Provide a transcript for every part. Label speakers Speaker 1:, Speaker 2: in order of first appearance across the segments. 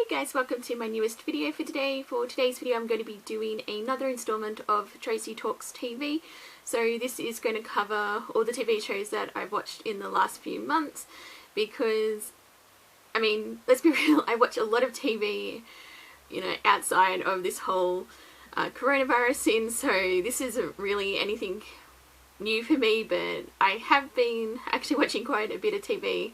Speaker 1: Hey guys, welcome to my newest video for today. For today's video I'm going to be doing another installment of Tracy Talks TV. So this is going to cover all the TV shows that I've watched in the last few months because, I mean, let's be real, I watch a lot of TV, you know, outside of this whole coronavirus scene, so this isn't really anything new for me, but I have been actually watching quite a bit of TV,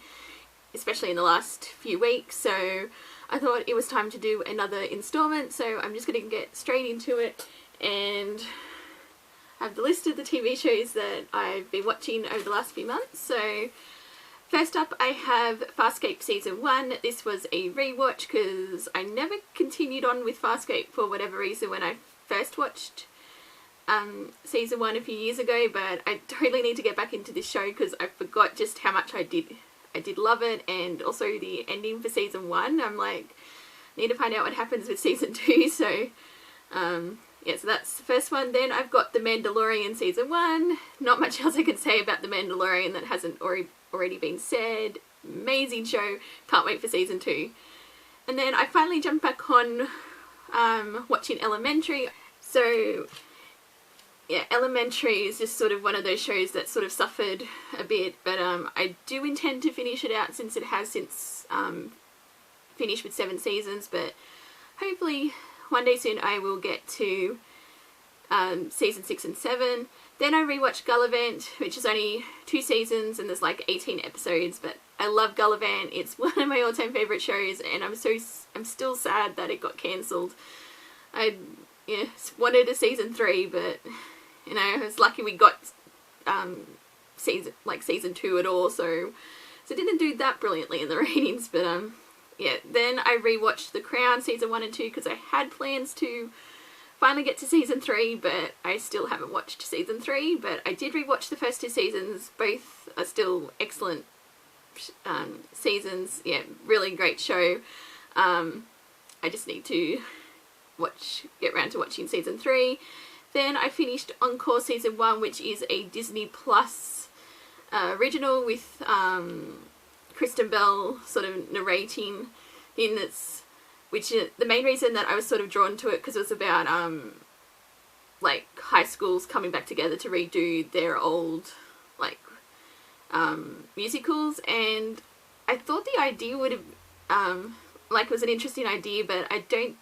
Speaker 1: especially in the last few weeks, so I thought it was time to do another installment. So I'm just going to get straight into it and have the list of the TV shows that I've been watching over the last few months. So first up I have Farscape Season 1. This was a rewatch because I never continued on with Farscape for whatever reason when I first watched Season 1 a few years ago, but I totally need to get back into this show because I forgot just how much I did love it, and also the ending for Season 1. I'm like, need to find out what happens with Season 2, so yeah, so that's the first one. Then I've got The Mandalorian Season 1. Not much else I can say about The Mandalorian that hasn't already been said. Amazing show, can't wait for Season 2. And then I finally jumped back on watching Elementary. So yeah, Elementary is just sort of one of those shows that sort of suffered a bit, but I do intend to finish it out since it has finished with 7 seasons, but hopefully one day soon I will get to Season 6 and 7. Then I rewatched Gulliver, which is only 2 seasons and there's like 18 episodes, but I love Gulliver. It's one of my all-time favourite shows, and I'm still sad that it got cancelled. I wanted a Season 3, but you know, I was lucky we got Season 2 at all, so it didn't do that brilliantly in the ratings, but yeah. Then I rewatched The Crown Season 1 and 2 because I had plans to finally get to Season 3, but I still haven't watched Season 3, but I did rewatch the first 2 seasons. Both are still excellent seasons. Yeah, really great show. I just need to get around to watching Season 3. Then I finished Encore Season 1, which is a Disney Plus original with Kristen Bell sort of narrating in this, which is the main reason that I was sort of drawn to it, because it was about like high schools coming back together to redo their old like musicals, and I thought the idea would have like was an interesting idea, but I don't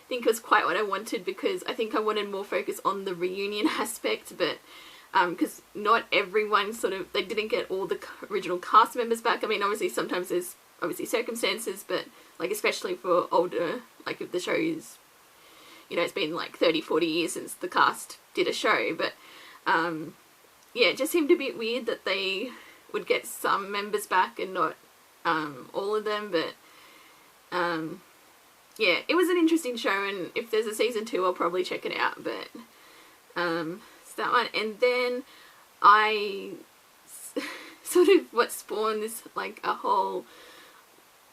Speaker 1: think it was quite what I wanted, because I think I wanted more focus on the reunion aspect, but because not everyone they didn't get all the original cast members back. I mean, obviously sometimes there's obviously circumstances, but like especially for older, like if the show is, you know, it's been like 30-40 years since the cast did a show, but yeah, it just seemed a bit weird that they would get some members back and not all of them, but yeah, it was an interesting show, and if there's a Season 2 I'll probably check it out, but it's that one. And then I sort of what spawned this like a whole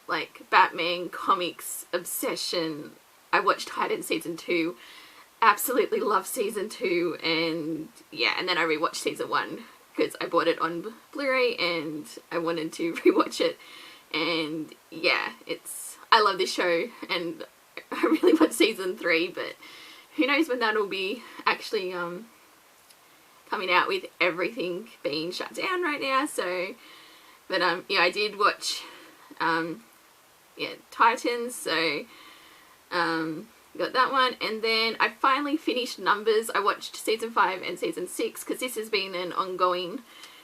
Speaker 1: like Batman comics obsession. I watched Titan Season 2, absolutely love Season 2, and yeah, and then I rewatched Season 1 because I bought it on Blu-ray and I wanted to rewatch it, and yeah, I love this show and I really want Season 3, but who knows when that'll be actually coming out with everything being shut down right now. So, but yeah, I did watch yeah, Titans, so got that one. And then I finally finished Numbers. I watched Season 5 and Season 6 because this has been an ongoing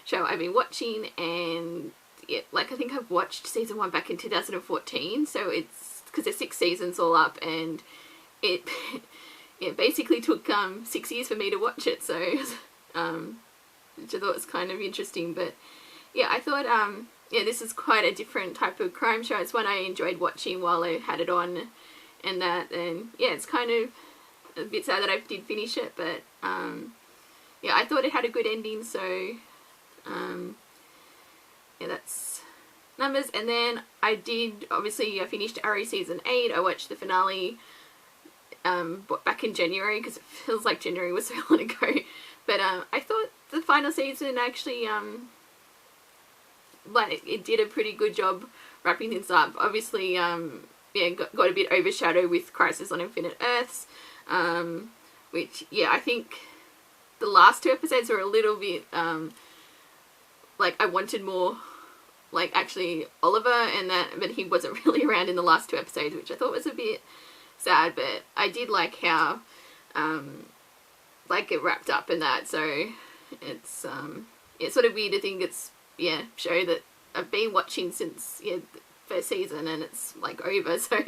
Speaker 1: show I've been watching, and yeah, like I think I've watched Season 1 back in 2014, so it's because there's 6 seasons all up, and it basically took 6 years for me to watch it, so which I thought was kind of interesting. But yeah, I thought yeah, this is quite a different type of crime show. It's one I enjoyed watching while I had it on, and yeah, it's kind of a bit sad that I did finish it, but yeah, I thought it had a good ending, so yeah, that's Numbers. And then I finished Arrow Season 8. I watched the finale back in January because it feels like January was so long ago, but I thought the final season actually like it did a pretty good job wrapping things up. Obviously, yeah, got a bit overshadowed with Crisis on Infinite Earths, which, yeah, I think the last 2 episodes were a little bit, like, I wanted more, like, actually Oliver, but he wasn't really around in the last 2 episodes, which I thought was a bit sad, but I did like how, like, it wrapped up in that, so it's sort of weird to think it's, show that I've been watching since, the first season, and it's, like, over, so,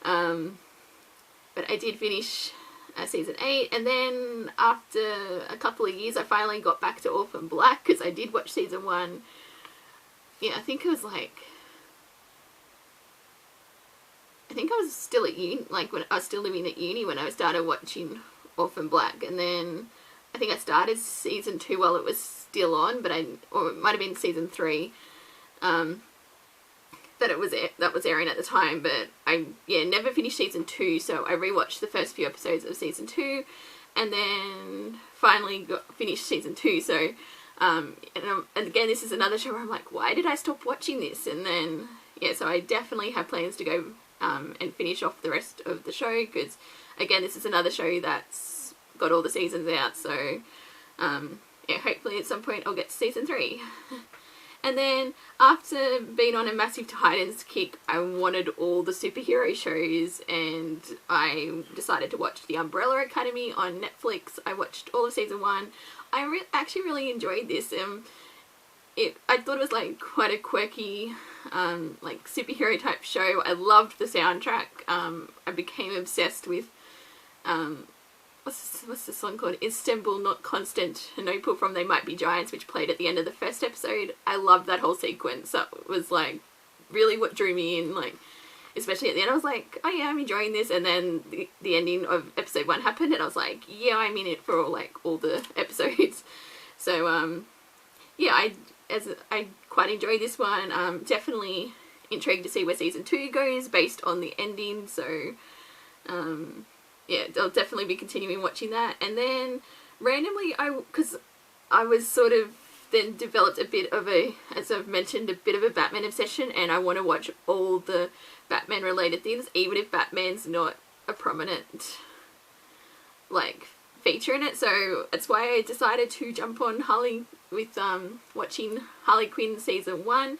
Speaker 1: but I did finish season 8, and then after a couple of years I finally got back to Orphan Black, because I did watch season 1, I think it was like, I think I was still at uni, like when I was still living at uni when I started watching Orphan Black, and then I think I started season 2 while it was still on, but or it might have been season 3, that was airing at the time, but I never finished season 2, so I rewatched the first few episodes of season 2, and then finally finished season 2. So and again, this is another show where I'm like, why did I stop watching this? And then so I definitely have plans to go and finish off the rest of the show, because again, this is another show that's got all the seasons out, so hopefully at some point I'll get to season 3. And then after being on a massive Titans kick, I wanted all the superhero shows, and I decided to watch The Umbrella Academy on Netflix. I watched all of season 1. I actually really enjoyed this. I thought it was like quite a quirky, like superhero type show. I loved the soundtrack. I became obsessed with, what's the song called? Istanbul Not Constantinople from They Might Be Giants, which played at the end of the first episode. I loved that whole sequence. That was like really what drew me in, like especially at the end. I was like, oh yeah, I'm enjoying this. And then the ending of episode 1 happened, and I was like, yeah, I'm in it for all the episodes. So I quite enjoyed this one. Definitely intrigued to see where season 2 goes based on the ending. So I'll definitely be continuing watching that. And then randomly, because I was sort of then developed a bit of as I've mentioned, a bit of a Batman obsession, and I want to watch all the Batman related things, even if Batman's not a prominent, like, feature in it. So that's why I decided to jump on watching Harley Quinn season 1.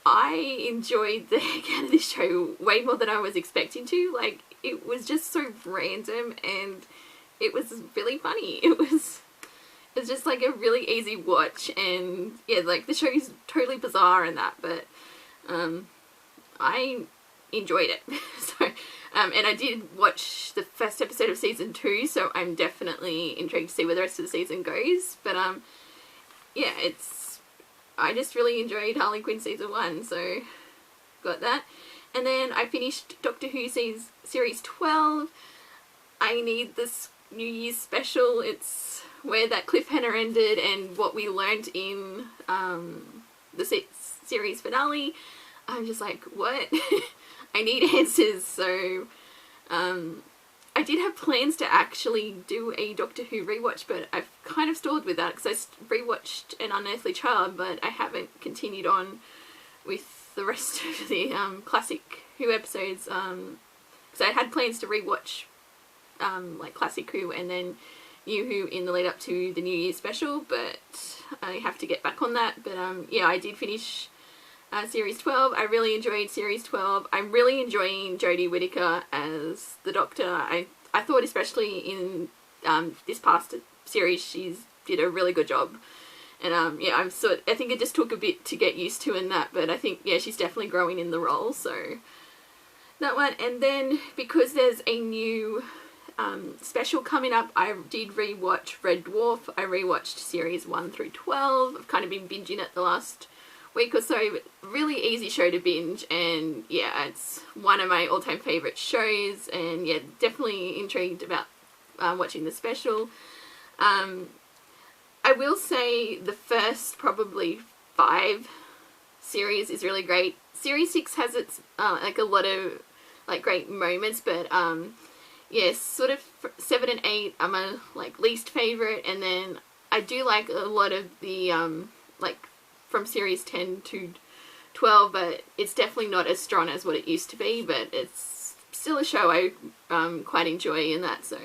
Speaker 1: I enjoyed the heck out of this show way more than I was expecting to. Like, it was just so random, and it was really funny. It was just like a really easy watch, and like the show's totally bizarre and that, but I enjoyed it. So and I did watch the first episode of season 2, so I'm definitely intrigued to see where the rest of the season goes. But I just really enjoyed Harley Quinn season 1, so got that. And then I finished Doctor Who series 12. I need this New Year's special. It's where that cliffhanger ended and what we learned in the series finale. I'm just like, what? I need answers. So I did have plans to actually do a Doctor Who rewatch, but I've kind of stalled with that because I rewatched An Unearthly Child, but I haven't continued on with the rest of the classic Who episodes, because I had plans to rewatch like classic Who and then New Who in the lead up to the New Year's special, but I have to get back on that. But I did finish series 12. I really enjoyed series 12. I'm really enjoying Jodie Whittaker as the Doctor. I thought especially in this past series she did a really good job. And I think it just took a bit to get used to in that, but I think she's definitely growing in the role, so that one. And then because there's a new special coming up, I did rewatch Red Dwarf. I rewatched series 1 through 12. I've kind of been binging it the last week or so. Really easy show to binge, and it's one of my all-time favourite shows, and definitely intrigued about watching the special. I will say the first probably 5 series is really great. Series 6 has its like a lot of like great moments, but sort of 7 and 8 are my like least favourite, and then I do like a lot of the like from series 10 to 12, but it's definitely not as strong as what it used to be, but it's still a show I quite enjoy in that. So,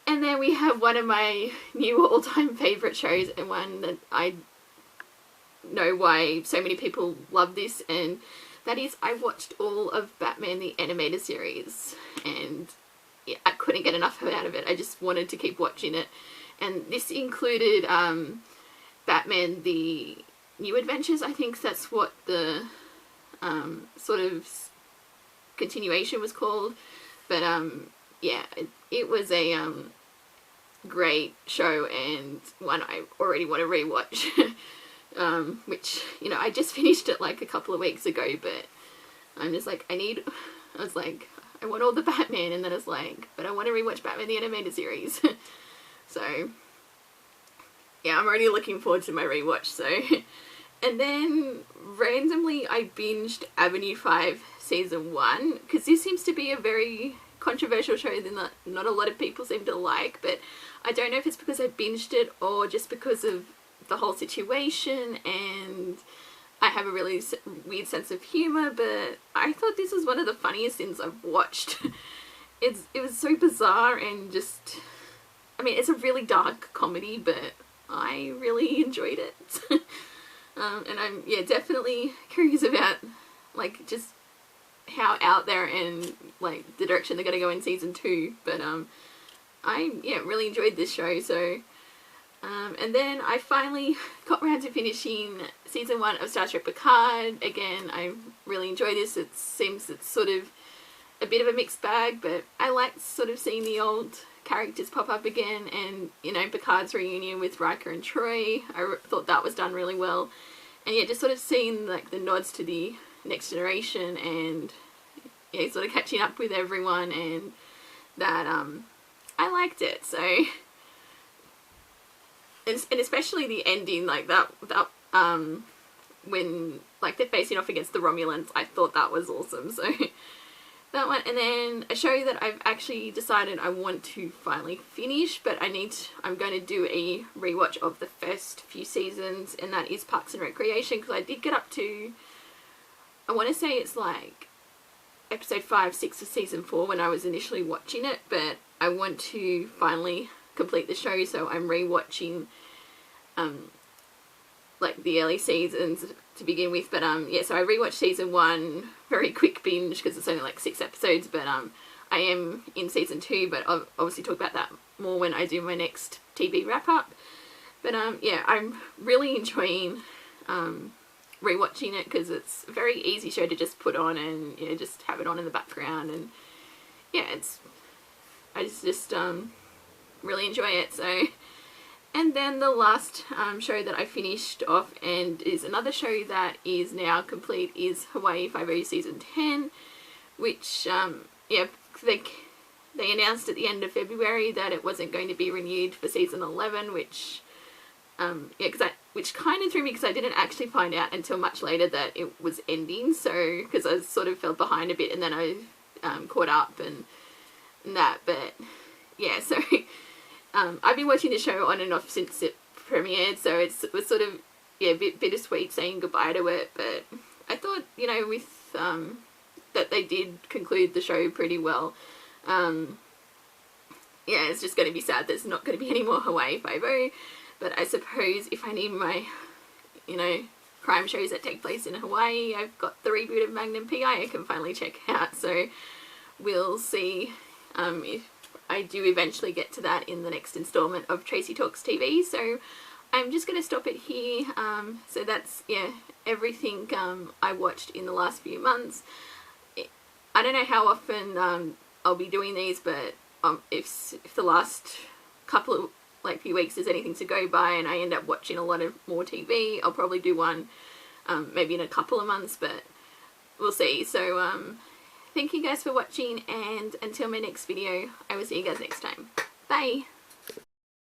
Speaker 1: and then we have one of my new all-time favourite shows, and one that I know why so many people love this, and that is I watched all of Batman the Animated Series, and yeah, I couldn't get enough out of it. I just wanted to keep watching it, and this included Batman the New Adventures. I think that's what the sort of continuation was called, but yeah, it was a great show, and one I already want to rewatch. Which, you know, I just finished it like a couple of weeks ago, but I'm just like, I was like, I want all the Batman, and then I was like, but I want to rewatch Batman the Animated Series. So, yeah, I'm already looking forward to my rewatch, so. And then, randomly, I binged Avenue 5 Season 1, because this seems to be a very controversial show that not a lot of people seem to like, but I don't know if it's because I binged it or just because of the whole situation, and I have a really weird sense of humour, but I thought this was one of the funniest things I've watched. It was so bizarre, and just, I mean, it's a really dark comedy, but I really enjoyed it. And I'm, yeah, definitely curious about, like, just how out there and, like, the direction they're going to go in season 2, but I, yeah, really enjoyed this show, so. And then I finally got around to finishing season 1 of Star Trek Picard. Again, I really enjoy this. It seems it's sort of a bit of a mixed bag, but I like sort of seeing the old characters pop up again, and, you know, Picard's reunion with Riker and Troy. I thought that was done really well. And yeah, just sort of seeing, like, the nods to the Next Generation, and yeah, sort of catching up with everyone, and that, I liked it, so. And especially the ending, like that when, like, they're facing off against the Romulans, I thought that was awesome, so that one. And then a show that I've actually decided I want to finally finish, but I'm going to do a rewatch of the first few seasons, and that is Parks and Recreation, because I did get up to, I want to say it's like episode 5, 6 of season 4 when I was initially watching it, but I want to finally complete the show, so I'm rewatching like the early seasons to begin with, but yeah, so I rewatched season 1, very quick binge because it's only like 6 episodes, but I am in season 2, but I'll obviously talk about that more when I do my next TV wrap up. But yeah, I'm really enjoying rewatching it, because it's a very easy show to just put on and, you know, just have it on in the background, and yeah, I just really enjoy it. So, and then the last show that I finished off, and is another show that is now complete, is Hawaii Five-0 season 10, which yeah, they announced at the end of February that it wasn't going to be renewed for season 11, which yeah, which kind of threw me, because I didn't actually find out until much later that it was ending, so, because I sort of fell behind a bit, and then I caught up and that, but yeah, so I've been watching the show on and off since it premiered, so it was sort of, yeah, a bit bittersweet saying goodbye to it, but I thought, you know, with that they did conclude the show pretty well. Yeah, it's just going to be sad there's not going to be any more Hawaii Five-0, but I suppose if I need my, you know, crime shows that take place in Hawaii, I've got the reboot of Magnum P.I. I can finally check out, so we'll see if I do eventually get to that in the next installment of Tracy Talks TV. So I'm just going to stop it here. So that's, yeah, everything I watched in the last few months. I don't know how often I'll be doing these, but if the last couple of, like, few weeks there's anything to go by and I end up watching a lot of more TV, I'll probably do one maybe in a couple of months, but we'll see. So thank you guys for watching, and until my next video, I will see you guys next time. Bye!